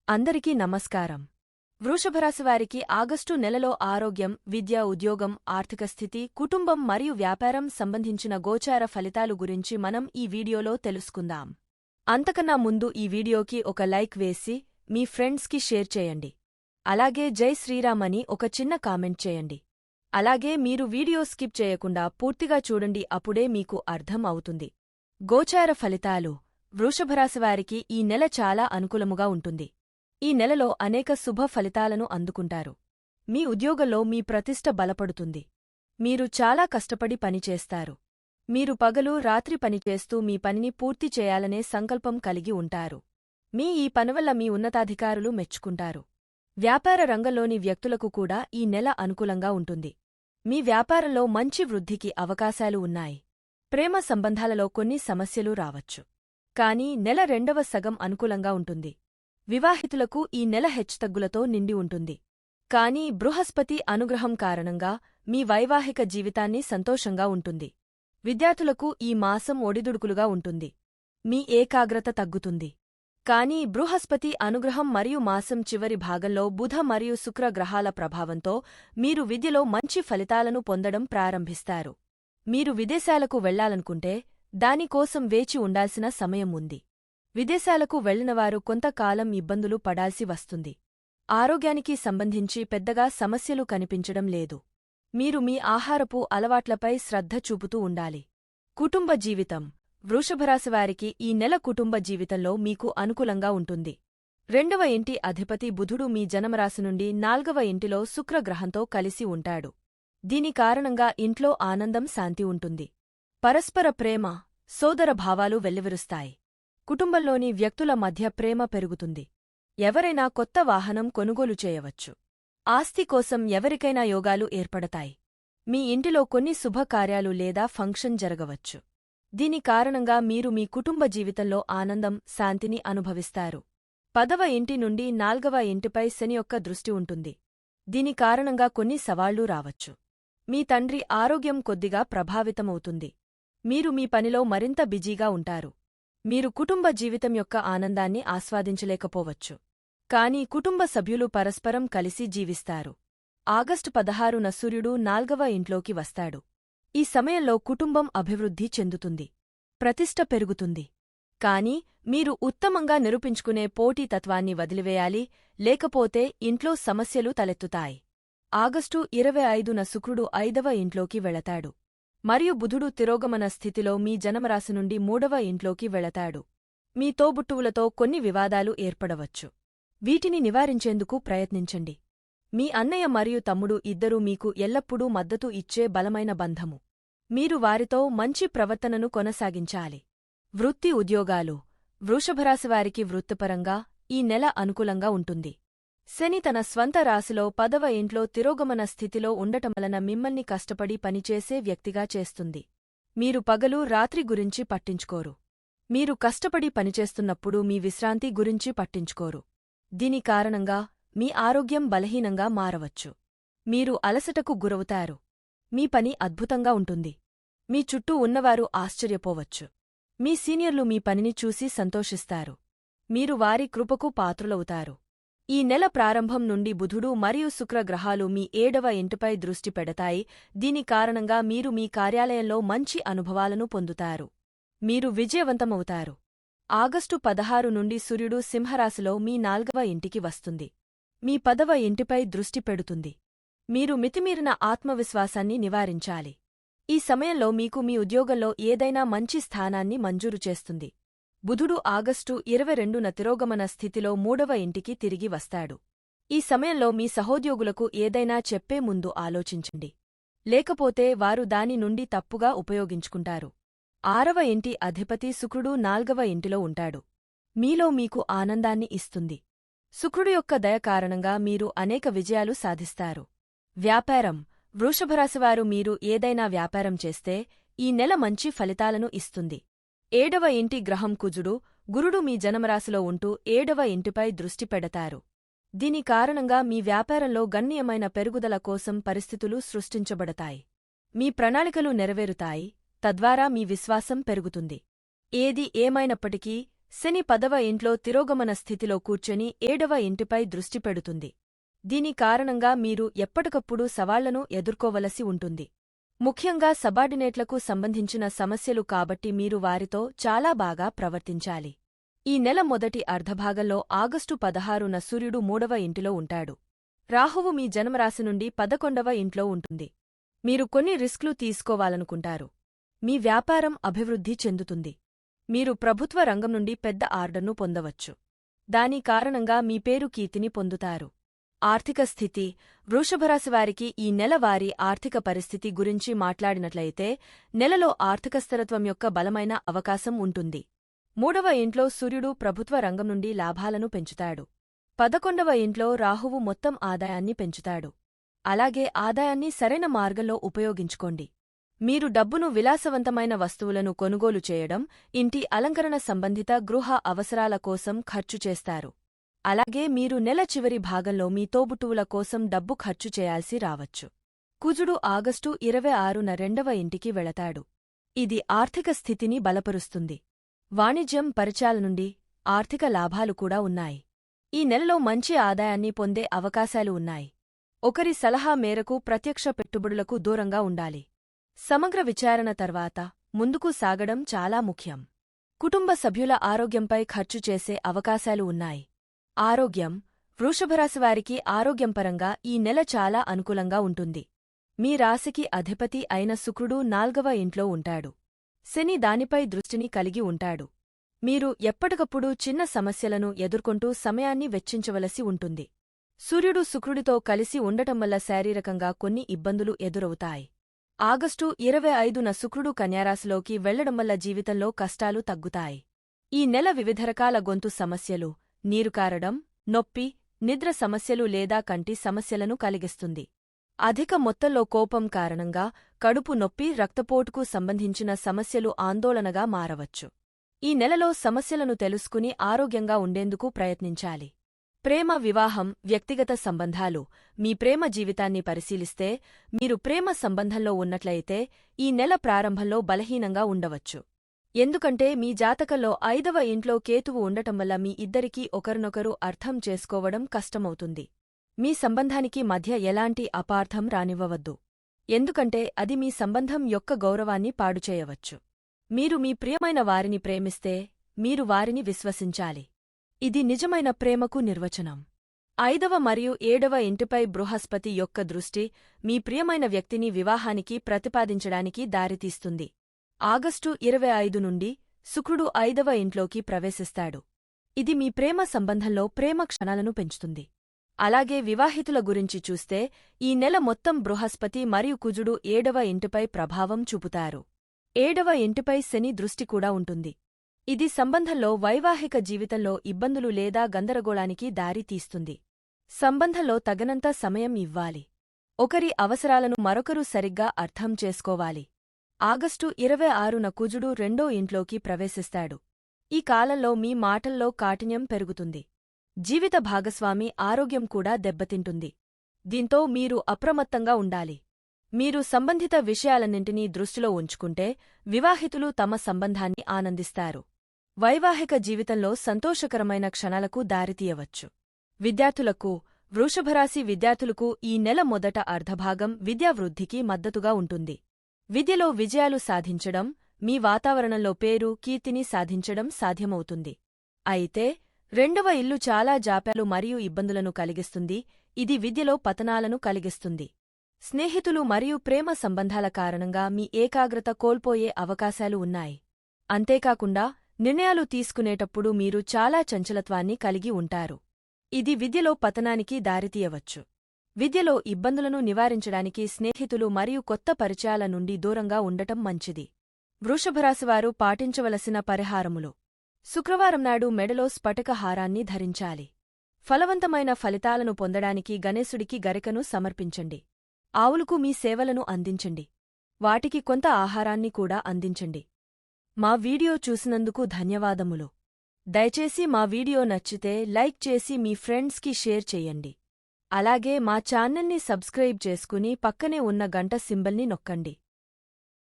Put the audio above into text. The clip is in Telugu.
అందరికీ నమస్కారం. వృషభరాశివారికి ఆగస్టు నెలలో ఆరోగ్యం, విద్య, ఉద్యోగం, ఆర్థిక స్థితి, కుటుంబం మరియు వ్యాపారం సంబంధించిన గోచార ఫలితాలు గురించి మనం ఈ వీడియోలో తెలుసుకుందాం. అంతకన్నా ముందు ఈ వీడియోకి ఒక లైక్ వేసి మీ ఫ్రెండ్స్కి షేర్ చేయండి. అలాగే జై శ్రీరామ్ అని ఒక చిన్న కామెంట్ చేయండి. అలాగే మీరు వీడియో స్కిప్ చేయకుండా పూర్తిగా చూడండి, అప్పుడే మీకు అర్థం అవుతుంది. గోచార ఫలితాలు. వృషభరాశివారికి ఈ నెల చాలా అనుకూలముగా ఉంటుంది. ఈ నెలలో అనేక శుభ ఫలితాలను అందుకుంటారు. మీ ఉద్యోగంలో మీ ప్రతిష్ట బలపడుతుంది. మీరు చాలా కష్టపడి పనిచేస్తారు. మీరు పగలు రాత్రి పనిచేస్తూ మీ పనిని పూర్తి చేయాలనే సంకల్పం కలిగి ఉంటారు. మీ ఈ పనివల్ల మీ ఉన్నతాధికారులు మెచ్చుకుంటారు. వ్యాపార రంగంలోని వ్యక్తులకు కూడా ఈ నెల అనుకూలంగా ఉంటుంది. మీ వ్యాపారంలో మంచి వృద్ధికి అవకాశాలు ఉన్నాయి. ప్రేమ సంబంధాలలో కొన్ని సమస్యలు రావచ్చు. కానీ నెల రెండవ సగం అనుకూలంగా ఉంటుంది. వివాహితులకు ఈ నెల హెచ్చుతగ్గులతో నిండి ఉంటుంది. కానీ బృహస్పతి అనుగ్రహం కారణంగా మీ వైవాహిక జీవితాన్ని సంతోషంగా ఉంటుంది. విద్యార్థులకు ఈ మాసం ఒడిదుడుకులుగా ఉంటుంది. మీ ఏకాగ్రత తగ్గుతుంది. కానీ బృహస్పతి అనుగ్రహం మరియు మాసం చివరి భాగంలో బుధ మరియు శుక్ర గ్రహాల ప్రభావంతో మీరు విద్యలో మంచి ఫలితాలను పొందడం ప్రారంభిస్తారు. మీరు విదేశాలకు వెళ్లాలనుకుంటే దానికోసం వేచి ఉండాల్సిన సమయం ఉంది. విదేశాలకు వెళ్లినవారు కొంతకాలం ఇబ్బందులు పడాల్సి వస్తుంది. ఆరోగ్యానికి సంబంధించి పెద్దగా సమస్యలు కనిపించడం లేదు. మీరు మీ ఆహారపు అలవాట్లపై శ్రద్ధ చూపుతూ ఉండాలి. కుటుంబ జీవితం. వృషభరాశివారికి ఈ నెల కుటుంబ జీవితంలో మీకు అనుకూలంగా ఉంటుంది. రెండవ ఇంటి అధిపతి బుధుడు మీ జన్మరాశి నుండి 4వ ఇంటిలో శుక్రగ్రహంతో కలిసి ఉంటాడు. దీని కారణంగా ఇంట్లో ఆనందం, శాంతి ఉంటుంది. పరస్పర ప్రేమ, సోదర భావాలు వెల్లివిరుస్తాయి. కుటుంబంలోని వ్యక్తుల మధ్య ప్రేమ పెరుగుతుంది. ఎవరైనా కొత్త వాహనం కొనుగోలు చేయవచ్చు. ఆస్తి కోసం ఎవరికైనా యోగాలు ఏర్పడతాయి. మీ ఇంటిలో కొన్ని శుభకార్యాలు లేదా ఫంక్షన్ జరగవచ్చు. దీని కారణంగా మీరు మీ కుటుంబ జీవితంలో ఆనందం, శాంతిని అనుభవిస్తారు. 10వ ఇంటి నుండి 4వ ఇంటిపై శని యొక్క దృష్టి ఉంటుంది. దీని కారణంగా కొన్ని సవాళ్లు రావచ్చు. మీ తండ్రి ఆరోగ్యం కొద్దిగా ప్రభావితమవుతుంది. మీరు మీ పనిలో మరింత బిజీగా ఉంటారు. మీరు కుటుంబ జీవితం యొక్క ఆనందాన్ని ఆస్వాదించలేకపోవచ్చు. కానీ కుటుంబ సభ్యులు పరస్పరం కలిసి జీవిస్తారు. ఆగస్టు 16న సూర్యుడు 4వ ఇంట్లోకి వస్తాడు. ఈ సమయంలో కుటుంబం అభివృద్ధి చెందుతుంది. ప్రతిష్ట పెరుగుతుంది. కానీ మీరు ఉత్తమంగా నిరూపించుకునే పోటీతత్వాన్ని వదిలివేయాలి, లేకపోతే ఇంట్లో సమస్యలు తలెత్తుతాయి. ఆగస్టు 25న శుక్రుడు 5వ ఇంట్లోకి వెళతాడు. మరియు బుధుడు తిరోగమన స్థితిలో మీ జన్మరాశి నుండి 3వ ఇంట్లోకి వెళతాడు. మీ తోబుట్టువులతో కొన్ని వివాదాలు ఏర్పడవచ్చు. వీటిని నివారించేందుకు ప్రయత్నించండి. మీ అన్నయ్య మరియు తమ్ముడు ఇద్దరూ మీకు ఎల్లప్పుడూ మద్దతు ఇచ్చే బలమైన బంధము. మీరు వారితో మంచి ప్రవర్తనను కొనసాగించాలి. వృత్తి, ఉద్యోగాలు. వృషభరాశివారికి వృత్తిపరంగా ఈ నెల అనుకూలంగా ఉంటుంది. శని తన స్వంత రాశిలో 10వ ఇంట్లో తిరోగమన స్థితిలో ఉండటం వలన మిమ్మల్ని కష్టపడి పనిచేసే వ్యక్తిగా చేస్తుంది. మీరు పగలు రాత్రి గురించి పట్టించుకోరు. మీరు కష్టపడి పనిచేస్తున్నప్పుడు మీ విశ్రాంతి గురించి పట్టించుకోరు. దీని కారణంగా మీ ఆరోగ్యం బలహీనంగా మారవచ్చు. మీరు అలసటకు గురవుతారు. మీ పని అద్భుతంగా ఉంటుంది. మీ చుట్టూ ఉన్నవారు ఆశ్చర్యపోవచ్చు. మీ సీనియర్లు మీ పనిని చూసి సంతోషిస్తారు. మీరు వారి కృపకు పాత్రులవుతారు. ఈ నెల ప్రారంభం నుండి బుధుడు మరియు శుక్ర గ్రహాలు మీ 7వ ఇంటిపై దృష్టి పెడతాయి. దీని కారణంగా మీరు మీ కార్యాలయంలో మంచి అనుభవాలను పొందుతారు. మీరు విజయవంతమవుతారు. ఆగస్టు 16 నుండి సూర్యుడు సింహరాశిలో మీ 4వ ఇంటికి వస్తుంది. మీ 10వ ఇంటిపై దృష్టి పెడుతుంది. మీరు మితిమీరిన ఆత్మవిశ్వాసాన్ని నివారించాలి. ఈ సమయంలో మీకు మీ ఉద్యోగంలో ఏదైనా మంచి స్థానాన్ని మంజూరు చేస్తుంది. బుధుడు ఆగస్టు 22న తిరోగమన స్థితిలో 3వ ఇంటికి తిరిగి వస్తాడు. ఈ సమయంలో మీ సహోద్యోగులకు ఏదైనా చెప్పే ముందు ఆలోచించండి. లేకపోతే వారు దాని నుండి తప్పుగా ఉపయోగించుకుంటారు. 6వ ఇంటి అధిపతి శుక్రుడు 4వ ఇంటిలో ఉంటాడు. మీలో మీకు ఆనందాన్ని ఇస్తుంది. శుక్రుడు యొక్క దయ కారణంగా మీరు అనేక విజయాలు సాధిస్తారు. వ్యాపారం. వృషభరాశివారు మీరు ఏదైనా వ్యాపారం చేస్తే ఈ నెల మంచి ఫలితాలను ఇస్తుంది. 7వ ఇంటి గ్రహం కుజుడు, గురుడు మీ జన్మరాశిలో ఉంటూ 7వ ఇంటిపై దృష్టి పెడతారు. దీని కారణంగా మీ వ్యాపారంలో గణనీయమైన పెరుగుదల కోసం పరిస్థితులు సృష్టించబడతాయి. మీ ప్రణాళికలు నెరవేరుతాయి, తద్వారా మీ విశ్వాసం పెరుగుతుంది. ఏది ఏమైనప్పటికీ శని 10వ ఇంట్లో తిరోగమన స్థితిలో కూర్చొని 7వ ఇంటిపై దృష్టి పెడుతుంది. దీని కారణంగా మీరు ఎప్పటికప్పుడు సవాళ్లను ఎదుర్కోవలసి ఉంటుంది. ముఖ్యంగా సబార్డినేట్లకు సంబంధించిన సమస్యలు కాబట్టి మీరు వారితో చాలా బాగా ప్రవర్తించాలి. ఈ నెల మొదటి అర్ధభాగంలో ఆగస్టు 16న సూర్యుడు 3వ ఇంటిలో ఉంటాడు. రాహువు మీ జన్మరాశి నుండి 11వ ఇంట్లో ఉంటుంది. మీరు కొన్ని రిస్క్లు తీసుకోవాలనుకుంటారు. మీ వ్యాపారం అభివృద్ధి చెందుతుంది. మీరు ప్రభుత్వ రంగం నుండి పెద్ద ఆర్డర్ను పొందవచ్చు. దాని కారణంగా మీ పేరు కీర్తిని పొందుతారు. ఆర్థిక స్థితి వృషభరాశివారికి ఈ నెల వారి ఆర్థిక పరిస్థితి గురించి మాట్లాడినట్లయితే నెలలో ఆర్థిక స్థిరత్వం యొక్క బలమైన అవకాశం ఉంటుంది. 3వ ఇంట్లో సూర్యుడు ప్రభుత్వ రంగం నుండి లాభాలను పెంచుతాడు. 11వ ఇంట్లో రాహువు మొత్తం ఆదాయాన్ని పెంచుతాడు. అలాగే ఆదాయాన్ని సరైన మార్గంలో ఉపయోగించుకోండి. మీరు డబ్బును విలాసవంతమైన వస్తువులను కొనుగోలు చేయడం, ఇంటి అలంకరణ సంబంధిత గృహ అవసరాల కోసం ఖర్చు చేస్తారు. అలాగే మీరు నెల చివరి భాగంలో మీ తోబుట్టువుల కోసం డబ్బు ఖర్చు చేయాల్సి రావచ్చు. కుజుడు ఆగస్టు 26న 2వ ఇంటికి వెళతాడు. ఇది ఆర్థిక స్థితిని బలపరుస్తుంది. వాణిజ్యం పరిచయాల నుండి ఆర్థిక లాభాలు కూడా ఉన్నాయి. ఈ నెలలో మంచి ఆదాయాన్ని పొందే అవకాశాలు ఉన్నాయి. ఒకరి సలహా మేరకు ప్రత్యక్ష పెట్టుబడులకు దూరంగా ఉండాలి. సమగ్ర విచారణ తర్వాత ముందుకు సాగడం చాలా ముఖ్యం. కుటుంబ సభ్యుల ఆరోగ్యంపై ఖర్చు చేసే అవకాశాలు ఉన్నాయి. ఆరోగ్యం వృషభరాశివారికి ఆరోగ్యంపరంగా ఈ నెల చాలా అనుకూలంగా ఉంటుంది. మీ రాశికి అధిపతి అయిన శుక్రుడు 4వ ఇంట్లో ఉంటాడు. శని దానిపై దృష్టిని కలిగి ఉంటాడు. మీరు ఎప్పటికప్పుడు చిన్న సమస్యలను ఎదుర్కొంటూ సమయాన్ని వెచ్చించవలసి ఉంటుంది. సూర్యుడు శుక్రుడితో కలిసి ఉండటం వల్ల శారీరకంగా కొన్ని ఇబ్బందులు ఎదురవుతాయి. ఆగస్టు 25న శుక్రుడు కన్యారాశిలోకి వెళ్లడం వల్ల జీవితంలో కష్టాలు తగ్గుతాయి. ఈ నెల వివిధ రకాల గొంతు సమస్యలు, నీరుకారడం, నొప్పి, నిద్ర సమస్యలు లేదా కంటి సమస్యలను కలిగిస్తుంది. అధిక మొత్తంలో కోపం కారణంగా కడుపు నొప్పి, రక్తపోటుకు సంబంధించిన సమస్యలు ఆందోళనగా మారవచ్చు. ఈ నెలలో సమస్యలను తెలుసుకుని ఆరోగ్యంగా ఉండేందుకు ప్రయత్నించాలి. ప్రేమ, వివాహం, వ్యక్తిగత సంబంధాలు. మీ ప్రేమ జీవితాన్ని పరిశీలిస్తే మీరు ప్రేమ సంబంధంలో ఉన్నట్లయితే ఈ నెల ప్రారంభంలో బలహీనంగా ఉండవచ్చు. ఎందుకంటే మీ జాతకంలో 5వ ఇంట్లో కేతువు ఉండటం వల్ల మీ ఇద్దరికీ ఒకరినొకరు అర్థం చేసుకోవడం కష్టమవుతుంది. మీ సంబంధానికి మధ్య ఎలాంటి అపార్థం రానివ్వవద్దు. ఎందుకంటే అది మీ సంబంధం యొక్క గౌరవాన్ని పాడుచేయవచ్చు. మీరు మీ ప్రియమైన వారిని ప్రేమిస్తే మీరు వారిని విశ్వసించాలి. ఇది నిజమైన ప్రేమకు నిర్వచనం. 5వ మరియు 7వ ఇంటిపై బృహస్పతి యొక్క దృష్టి మీ ప్రియమైన వ్యక్తిని వివాహానికి ప్రతిపాదించడానికి దారితీస్తుంది. ఆగస్టు 25 నుండి శుక్రుడు 5వ ఇంట్లోకి ప్రవేశిస్తాడు. ఇది మీ ప్రేమ సంబంధంలో ప్రేమ క్షణాలను పెంచుతుంది. అలాగే వివాహితుల గురించి చూస్తే ఈ నెల మొత్తం బృహస్పతి మరియు కుజుడు 7వ ఇంటిపై ప్రభావం చూపుతారు. 7వ ఇంటిపై శని దృష్టి కూడా ఉంటుంది. ఇది సంబంధంలో వైవాహిక జీవితంలో ఇబ్బందులు లేదా గందరగోళానికి దారి తీస్తుంది. సంబంధంలో తగినంత సమయం ఇవ్వాలి. ఒకరి అవసరాలను మరొకరు సరిగ్గా అర్థం చేసుకోవాలి. ఆగస్టు 26న కుజుడు 2వ ఇంట్లోకి ప్రవేశిస్తాడు. ఈ కాలంలో మీ మాటల్లో కాఠిన్యం పెరుగుతుంది. జీవిత భాగస్వామి ఆరోగ్యం కూడా దెబ్బతింటుంది. దీంతో మీరు అప్రమత్తంగా ఉండాలి. మీరు సంబంధిత విషయాలన్నింటినీ దృష్టిలో ఉంచుకుంటే వివాహితులు తమ సంబంధాన్ని ఆనందిస్తారు. వైవాహిక జీవితంలో సంతోషకరమైన క్షణాలకు దారితీయవచ్చు. విద్యార్థులకు వృషభరాశి విద్యార్థులకు ఈ నెల మొదట అర్ధభాగం విద్యావృద్ధికి మద్దతుగా ఉంటుంది. విద్యలో విజయాలు సాధించడం, మీ వాతావరణంలో పేరు, కీర్తిని సాధించడం సాధ్యమవుతుంది. అయితే 2వ ఇల్లు చాలా జాప్యాలు మరియు ఇబ్బందులను కలిగిస్తుంది. ఇది విద్యలో పతనాలను కలిగిస్తుంది. స్నేహితులు మరియు ప్రేమ సంబంధాల కారణంగా మీ ఏకాగ్రత కోల్పోయే అవకాశాలు ఉన్నాయి. అంతేకాకుండా నిర్ణయాలు తీసుకునేటప్పుడు మీరు చాలా చంచలత్వాన్ని కలిగి ఉంటారు. ఇది విద్యలో పతనానికి దారితీయవచ్చు. విద్యలో ఇబ్బందులను నివారించడానికి స్నేహితులు మరియు కొత్త పరిచయాల నుండి దూరంగా ఉండటం మంచిది. వృషభరాశివారు పాటించవలసిన పరిహారములు. శుక్రవారం నాడు మెడలో స్ఫటిక హారాన్ని ధరించాలి. ఫలవంతమైన ఫలితాలను పొందడానికి గణేశుడికి గరికను సమర్పించండి. ఆవులకు మీ సేవలను అందించండి. వాటికి కొంత ఆహారాన్ని కూడా అందించండి. మా వీడియో చూసినందుకు ధన్యవాదములు. దయచేసి మా వీడియో నచ్చితే లైక్ చేసి మీ ఫ్రెండ్స్కి షేర్ చెయ్యండి. అలాగే మా ఛానల్ని సబ్స్క్రైబ్ చేసుకుని పక్కనే ఉన్న గంట సింబల్ని నొక్కండి.